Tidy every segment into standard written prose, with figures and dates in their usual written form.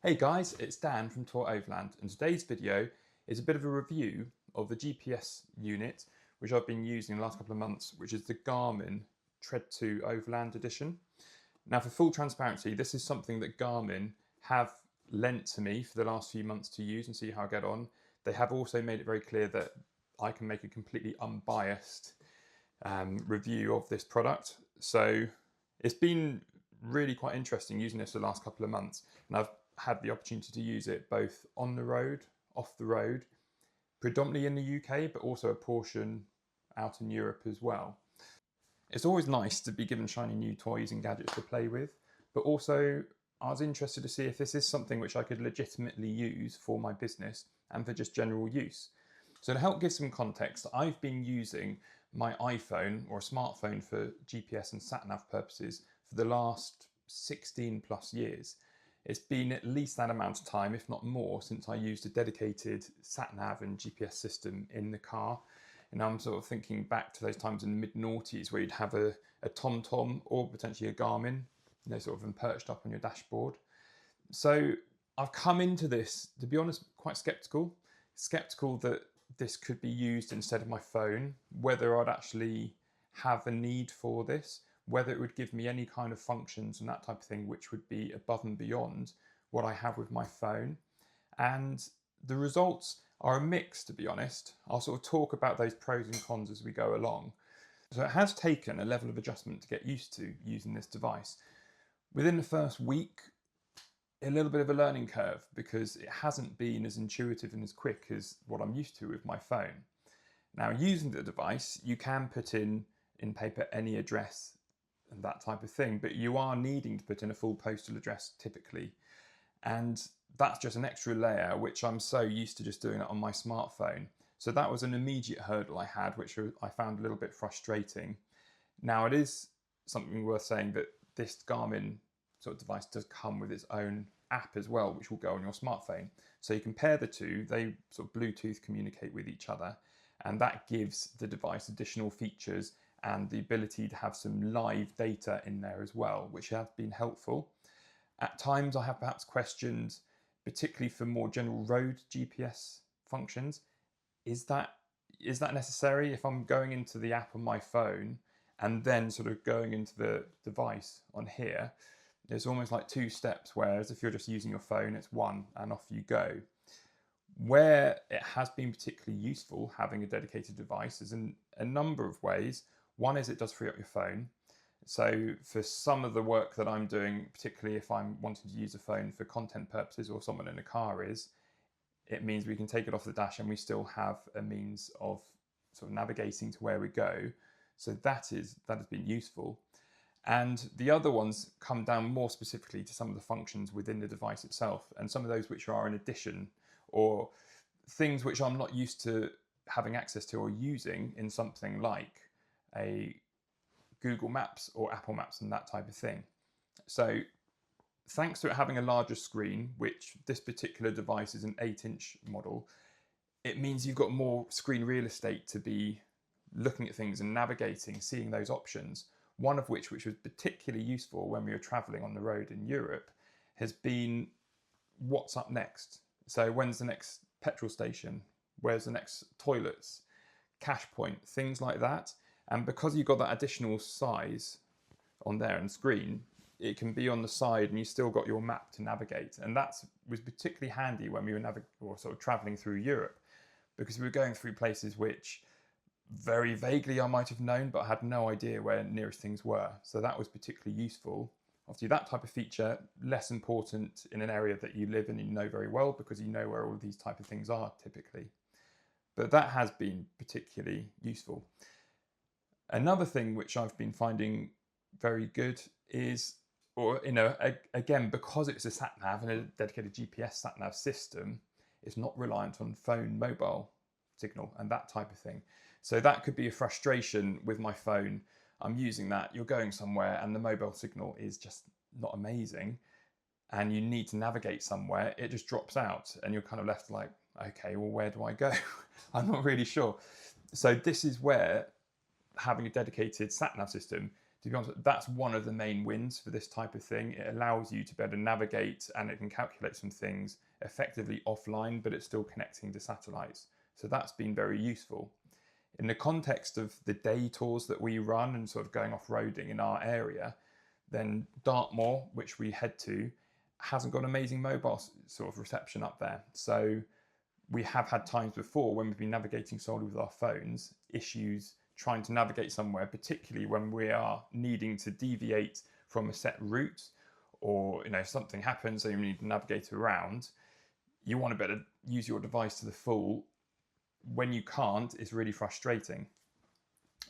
Hey guys, it's Dan from Overland, and today's video is a bit of a review of the GPS unit which I've been using the last couple of months, which is the Garmin Tread 2 Overland Edition. Now, for full transparency, this is something that Garmin have lent to me for the last few months to use and see how I get on. They have also made it very clear that I can make a completely unbiased review of this product. So it's been really quite interesting using this for the last couple of months, and I've had the opportunity to use it both on the road, off the road, predominantly in the UK, but also a portion out in Europe as well. It's always nice to be given shiny new toys and gadgets to play with, but also I was interested to see if this is something which I could legitimately use for my business and for just general use. So to help give some context, I've been using my iPhone or a smartphone for GPS and sat-nav purposes for the last 16 plus years. It's been at least that amount of time, if not more, since I used a dedicated sat-nav and GPS system in the car. And I'm sort of thinking back to those times in the mid-noughties where you'd have a TomTom or potentially a Garmin, sort of perched up on your dashboard. So I've come into this, to be honest, quite skeptical that this could be used instead of my phone, whether I'd actually have a need for this, whether it would give me any kind of functions and that type of thing which would be above and beyond what I have with my phone. And the results are a mix, to be honest. I'll sort of talk about those pros and cons as we go along. So it has taken a level of adjustment to get used to using this device. Within the first week, a little bit of a learning curve because it hasn't been as intuitive and as quick as what I'm used to with my phone. Now, using the device, you can put in paper any address and that type of thing, but you are needing to put in a full postal address typically. And that's just an extra layer, which I'm so used to just doing it on my smartphone. So that was an immediate hurdle I had, which I found a little bit frustrating. Now, it is something worth saying that this Garmin sort of device does come with its own app as well, which will go on your smartphone. So you compare the two, they sort of Bluetooth communicate with each other, and that gives the device additional features and the ability to have some live data in there as well, which have been helpful. At times I have perhaps questioned, particularly for more general road GPS functions, is that necessary? If I'm going into the app on my phone and then sort of going into the device on here, it's almost like two steps, whereas if you're just using your phone, it's one and off you go. Where it has been particularly useful having a dedicated device is in a number of ways. One is it does free up your phone. So for some of the work that I'm doing, particularly if I'm wanting to use a phone for content purposes or someone in a car is, it means we can take it off the dash and we still have a means of sort of navigating to where we go. So that has been useful. And the other ones come down more specifically to some of the functions within the device itself, and some of those which are in addition, or things which I'm not used to having access to or using in something like a Google Maps or Apple Maps and that type of thing. So thanks to it having a larger screen, which this particular device is an 8-inch model, it means you've got more screen real estate to be looking at things and navigating, seeing those options. One of which was particularly useful when we were traveling on the road in Europe, has been what's up next. So when's the next petrol station? Where's the next toilets? Cash point, things like that. And because you've got that additional size on there and screen, it can be on the side and you still got your map to navigate. And that was particularly handy when we were sort of traveling through Europe, because we were going through places which very vaguely I might have known, but I had no idea where nearest things were. So that was particularly useful. Obviously that type of feature, less important in an area that you live in and you know very well, because you know where all of these type of things are typically. But that has been particularly useful. Another thing which I've been finding very good is, again, because it's a sat-nav and a dedicated GPS sat-nav system, it's not reliant on phone mobile signal and that type of thing. So that could be a frustration with my phone. I'm using that, you're going somewhere and the mobile signal is just not amazing and you need to navigate somewhere, it just drops out and you're kind of left like, okay, well, where do I go? I'm not really sure. So this is where having a dedicated sat-nav system to be honest, that's one of the main wins for this type of thing. It allows you to better navigate, and it can calculate some things effectively offline, but it's still connecting to satellites. So that's been very useful. In the context of the day tours that we run and sort of going off-roading in our area, then Dartmoor, which we head to, hasn't got amazing mobile sort of reception up there. So we have had times before when we've been navigating solely with our phones, issues trying to navigate somewhere, particularly when we are needing to deviate from a set route, or something happens so you need to navigate around. You want to better use your device to the full. When you can't, it's really frustrating.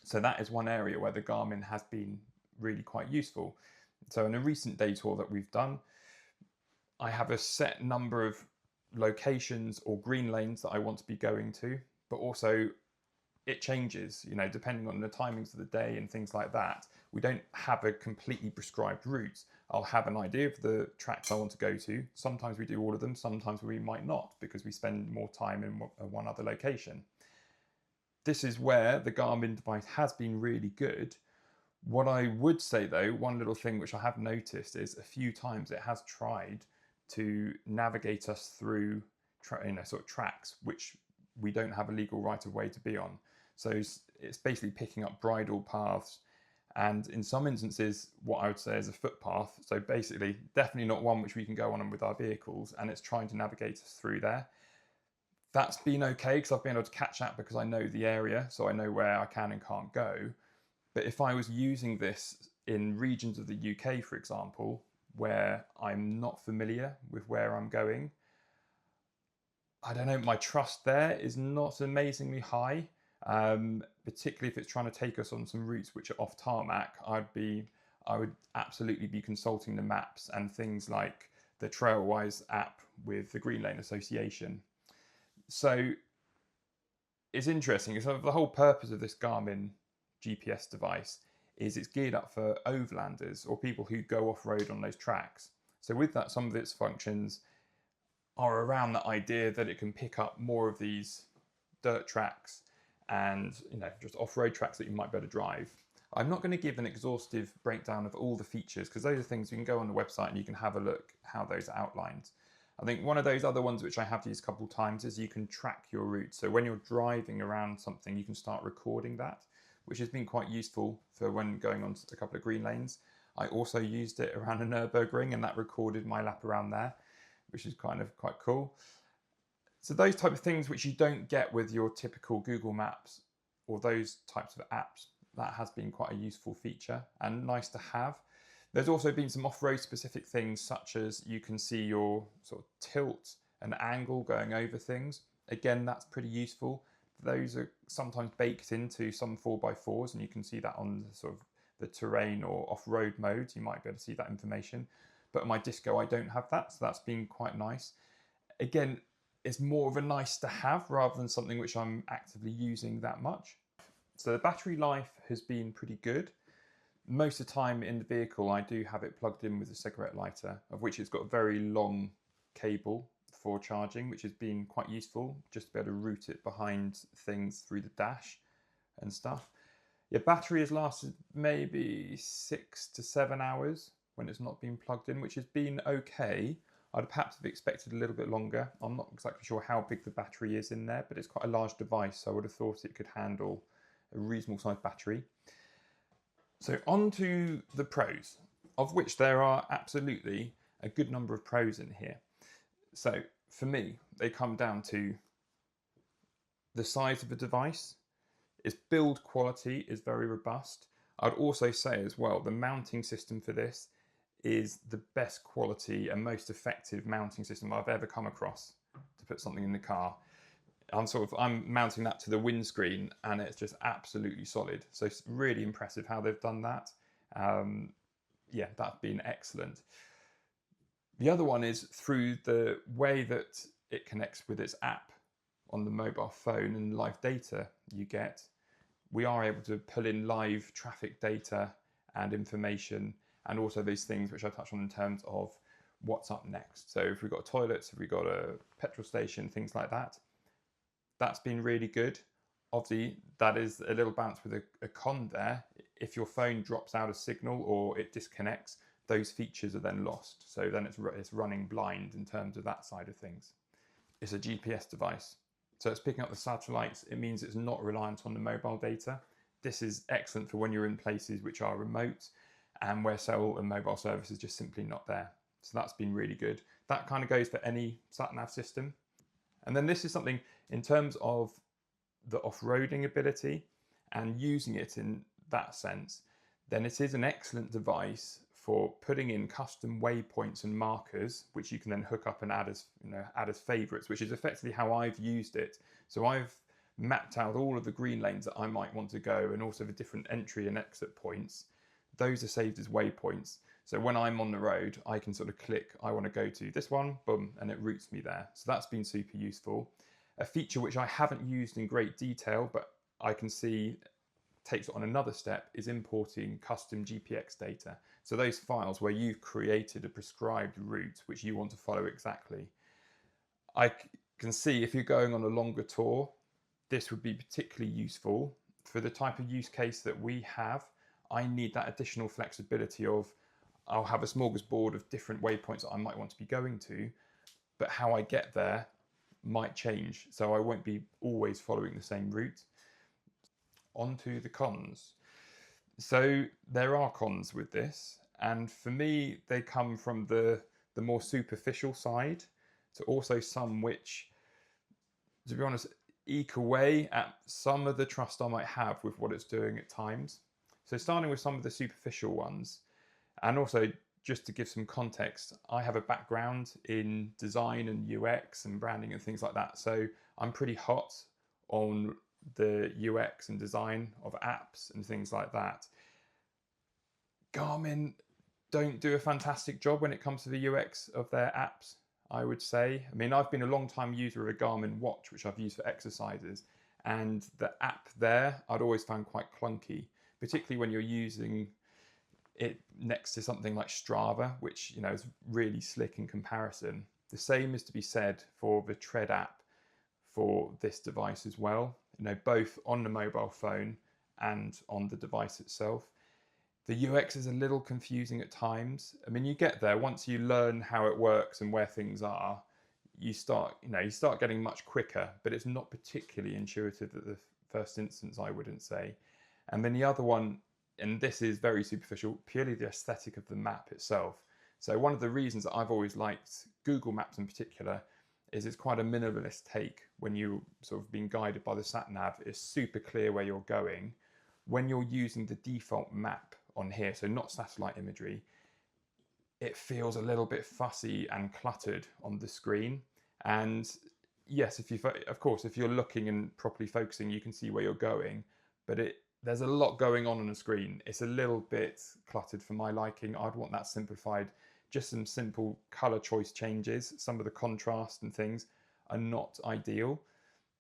So that is one area where the Garmin has been really quite useful. So in a recent day tour that we've done, I have a set number of locations or green lanes that I want to be going to, but also it changes, depending on the timings of the day and things like that. We don't have a completely prescribed route. I'll have an idea of the tracks I want to go to. Sometimes we do all of them, sometimes we might not, because we spend more time in one other location. This is where the Garmin device has been really good. What I would say though, one little thing which I have noticed is a few times it has tried to navigate us through sort of tracks which we don't have a legal right of way to be on. So it's basically picking up bridle paths, and in some instances what I would say is a footpath, so basically definitely not one which we can go on with our vehicles, and it's trying to navigate us through there. That's been okay because I've been able to catch that because I know the area, so I know where I can and can't go. But if I was using this in regions of the UK, for example, where I'm not familiar with where I'm going, I don't know, my trust there is not amazingly high, particularly if it's trying to take us on some routes which are off tarmac. I would absolutely be consulting the maps and things like the Trailwise app with the Green Lane Association. So it's interesting. So the whole purpose of this Garmin GPS device is it's geared up for overlanders or people who go off-road on those tracks. So with that, some of its functions are around the idea that it can pick up more of these dirt tracks and just off-road tracks that you might be able to drive. I'm not going to give an exhaustive breakdown of all the features because those are things you can go on the website and you can have a look how those are outlined. I think one of those other ones which I have used a couple of times is you can track your route. So when you're driving around something, you can start recording that, which has been quite useful for when going on a couple of green lanes. I also used it around a Nürburgring and that recorded my lap around there, which is kind of quite cool. So those type of things which you don't get with your typical Google Maps or those types of apps, that has been quite a useful feature and nice to have. There's also been some off-road specific things, such as you can see your sort of tilt and angle going over things. Again, that's pretty useful. Those are sometimes baked into some 4x4s and you can see that on the sort of the terrain or off-road mode. You might be able to see that information. But on my Disco, I don't have that, so that's been quite nice. Again, it's more of a nice to have rather than something which I'm actively using that much. So the battery life has been pretty good. Most of the time in the vehicle, I do have it plugged in with a cigarette lighter, of which it's got a very long cable for charging, which has been quite useful, just to be able to route it behind things through the dash and stuff. Your battery has lasted maybe 6 to 7 hours when it's not been plugged in, which has been okay. I'd perhaps have expected a little bit longer. I'm not exactly sure how big the battery is in there, but it's quite a large device, so I would have thought it could handle a reasonable sized battery. So on to the pros, of which there are absolutely a good number of pros in here. So for me, they come down to the size of the device. Its build quality is very robust. I'd also say as well, the mounting system for this is the best quality and most effective mounting system I've ever come across to put something in the car. I'm mounting that to the windscreen and it's just absolutely solid. So it's really impressive how they've done that. Yeah, that's been excellent. The other one is through the way that it connects with its app on the mobile phone and live data you get. We are able to pull in live traffic data and information, and also these things which I touched on in terms of what's up next. So if we've got toilets, if we've got a petrol station, things like that, that's been really good. Obviously, that is a little bounce with a con there. if your phone drops out of signal or it disconnects, those features are then lost. So then it's running blind in terms of that side of things. It's a GPS device. So it's picking up the satellites. It means it's not reliant on the mobile data. This is excellent for when you're in places which are remote and where cell and mobile service is just simply not there. So that's been really good. That kind of goes for any sat-nav system. And then this is something in terms of the off-roading ability and using it in that sense, then it is an excellent device for putting in custom waypoints and markers, which you can then hook up and add as favorites, which is effectively how I've used it. So I've mapped out all of the green lanes that I might want to go and also the different entry and exit points. Those are saved as waypoints. So when I'm on the road, I can sort of click, I want to go to this one, boom, and it routes me there. So that's been super useful. A feature which I haven't used in great detail, but I can see takes it on another step, is importing custom GPX data. So those files where you've created a prescribed route which you want to follow exactly. I can see if you're going on a longer tour, this would be particularly useful for the type of use case that we have. I need that additional flexibility of, I'll have a smorgasbord of different waypoints that I might want to be going to, but how I get there might change. So I won't be always following the same route. On to the cons. So there are cons with this, and for me they come from the more superficial side to also some which, to be honest, eke away at some of the trust I might have with what it's doing at times. So starting with some of the superficial ones, and also just to give some context, I have a background in design and UX and branding and things like that, so I'm pretty hot on the UX and design of apps and things like that. Garmin don't do a fantastic job when it comes to the UX of their apps, I would say. I mean, I've been a long time user of a Garmin watch, which I've used for exercises, and the app there I'd always found quite clunky, particularly when you're using it next to something like Strava, which is really slick in comparison. The same is to be said for the Tread app for this device as well, both on the mobile phone and on the device itself. The UX is a little confusing at times. I mean, you get there once you learn how it works and where things are, you start getting much quicker, but it's not particularly intuitive at the first instance, I wouldn't say. And then the other one, and this is very superficial, purely the aesthetic of the map itself. So one of the reasons that I've always liked Google Maps in particular is it's quite a minimalist take when you're sort of being guided by the sat-nav. It's super clear where you're going. When you're using the default map on here, so not satellite imagery, it feels a little bit fussy and cluttered on the screen. And yes, of course, if you're looking and properly focusing, you can see where you're going, but there's a lot going on the screen. It's a little bit cluttered for my liking. I'd want that simplified. Just some simple color choice changes. Some of the contrast and things are not ideal,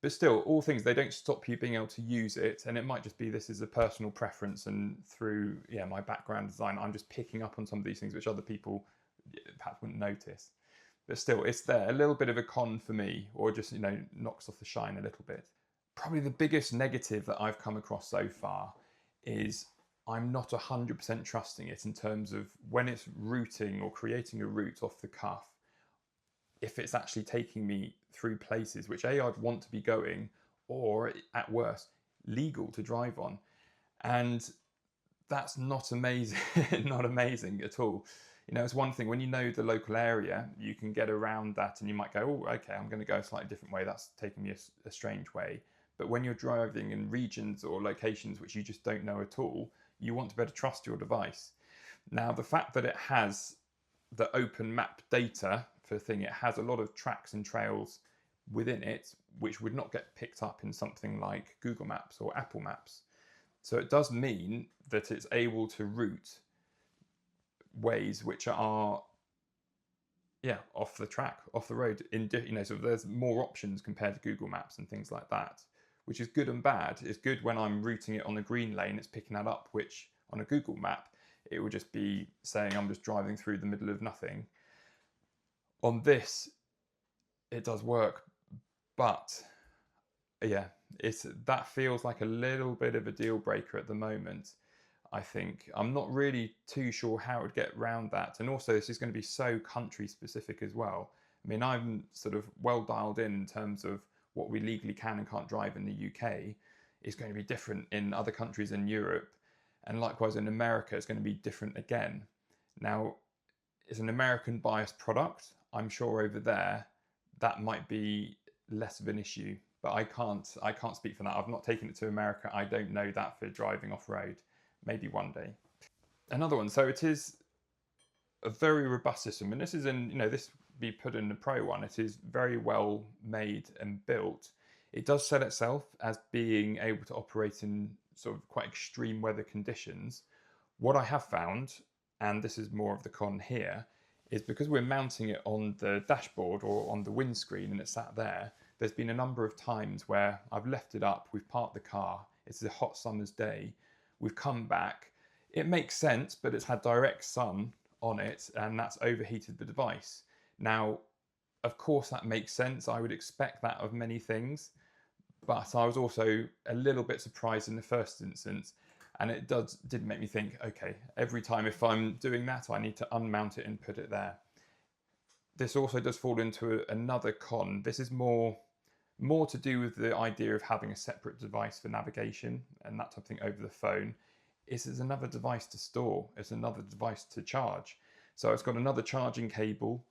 but still, all things, they don't stop you being able to use it. And it might just be this is a personal preference, and through my background design, I'm just picking up on some of these things which other people perhaps wouldn't notice. But still, it's there. A little bit of a con for me, or just knocks off the shine a little bit. Probably the biggest negative that I've come across so far is I'm not 100% trusting it in terms of when it's routing or creating a route off the cuff, if it's actually taking me through places which I'd want to be going, or at worst, legal to drive on. And that's not amazing, not amazing at all. It's one thing when you know the local area, you can get around that and you might go, oh, okay, I'm going to go a slightly different way. That's taking me a strange way. But when you're driving in regions or locations which you just don't know at all, you want to better trust your device. Now, the fact that it has the open map data for the thing, it has a lot of tracks and trails within it, which would not get picked up in something like Google Maps or Apple Maps. So it does mean that it's able to route ways which are off the track, off the road, so there's more options compared to Google Maps and things like that, which is good and bad. It's good when I'm routing it on the green lane, it's picking that up, which on a Google map, it would just be saying I'm just driving through the middle of nothing. On this, it does work, but that feels like a little bit of a deal breaker at the moment. I think. I'm not really too sure how it would get around that. And also this is going to be so country specific as well. I mean, I'm sort of well dialed in terms of what we legally can and can't drive in the UK. Is going to be different in other countries in Europe. And likewise in America, it's going to be different again. Now, it's an American biased product. I'm sure over there, that might be less of an issue, but I can't speak for that. I've not taken it to America. I don't know that for driving off-road. Maybe one day. Another one. So it is a very robust system, and this is this be put in the Pro one. It is very well made and built. It does sell itself as being able to operate in sort of quite extreme weather conditions. What I have found, and this is more of the con here, is because we're mounting it on the dashboard or on the windscreen and it's sat there, there's been a number of times where I've left it up, we've parked the car, it's a hot summer's day, we've come back, it makes sense, but it's had direct sun on it and that's overheated the device. Now, of course that makes sense, I would expect that of many things, but I was also a little bit surprised in the first instance, and it did make me think, okay, every time if I'm doing that, I need to unmount it and put it there. This also does fall into another con. This is more to do with the idea of having a separate device for navigation and that type of thing over the phone. It's another device to store, it's another device to charge. So it's got another charging cable,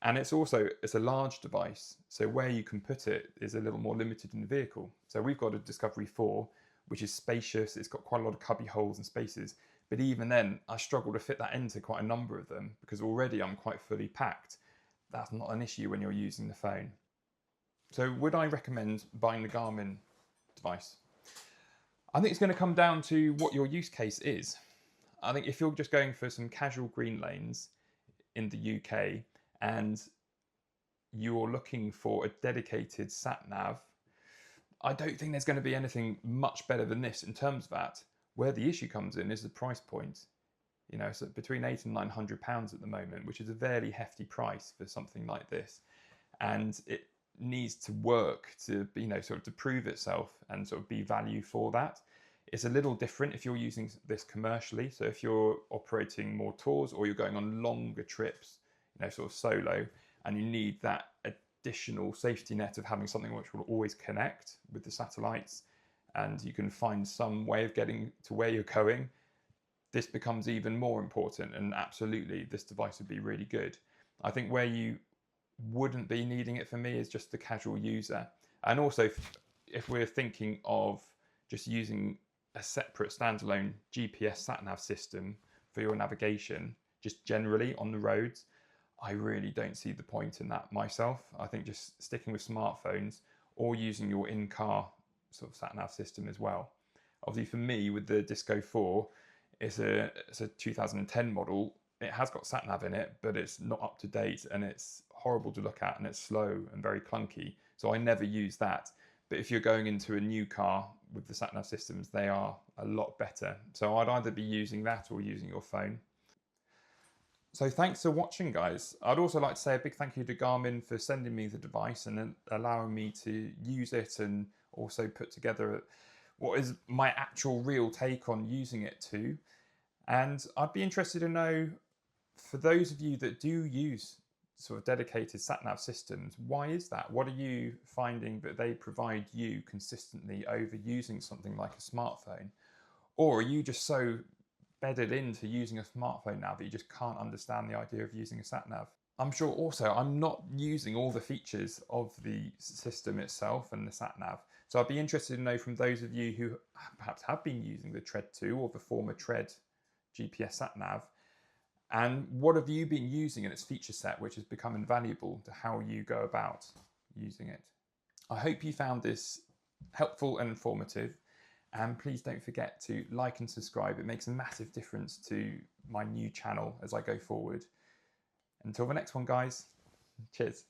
and it's a large device. So where you can put it is a little more limited in the vehicle. So we've got a Discovery 4, which is spacious. It's got quite a lot of cubby holes and spaces. But even then, I struggle to fit that into quite a number of them because already I'm quite fully packed. That's not an issue when you're using the phone. So would I recommend buying the Garmin device? I think it's going to come down to what your use case is. I think if you're just going for some casual green lanes in the UK and you're looking for a dedicated sat-nav, I don't think there's going to be anything much better than this in terms of that. Where the issue comes in is the price point. It's between £800 and £900 at the moment, which is a fairly hefty price for something like this. And it needs to work to, sort of to prove itself and sort of be value for that. It's a little different if you're using this commercially. So if you're operating more tours or you're going on longer trips, sort of solo, and you need that additional safety net of having something which will always connect with the satellites and you can find some way of getting to where you're going, this becomes even more important, and absolutely this device would be really good. I think where you wouldn't be needing it for me is just the casual user. And also if we're thinking of just using a separate standalone GPS sat-nav system for your navigation, just generally on the roads, I really don't see the point in that myself. I think just sticking with smartphones or using your in-car sort of sat-nav system as well. Obviously for me, with the Disco 4, it's a 2010 model. It has got sat-nav in it, but it's not up to date and it's horrible to look at and it's slow and very clunky. So I never use that. But if you're going into a new car with the sat-nav systems, they are a lot better. So I'd either be using that or using your phone. So thanks for watching, guys. I'd also like to say a big thank you to Garmin for sending me the device and allowing me to use it and also put together what is my actual real take on using it too. And I'd be interested to know, for those of you that do use sort of dedicated sat-nav systems, why is that? What are you finding that they provide you consistently over using something like a smartphone? Or are you just so bedded into using a smartphone now that you just can't understand the idea of using a sat-nav? I'm sure also I'm not using all the features of the system itself and the sat-nav. So I'd be interested to know from those of you who perhaps have been using the Tread 2 or the former Tread GPS sat-nav, and what have you been using in its feature set which has become invaluable to how you go about using it. I hope you found this helpful and informative. And please don't forget to like and subscribe. It makes a massive difference to my new channel as I go forward. Until the next one, guys. Cheers.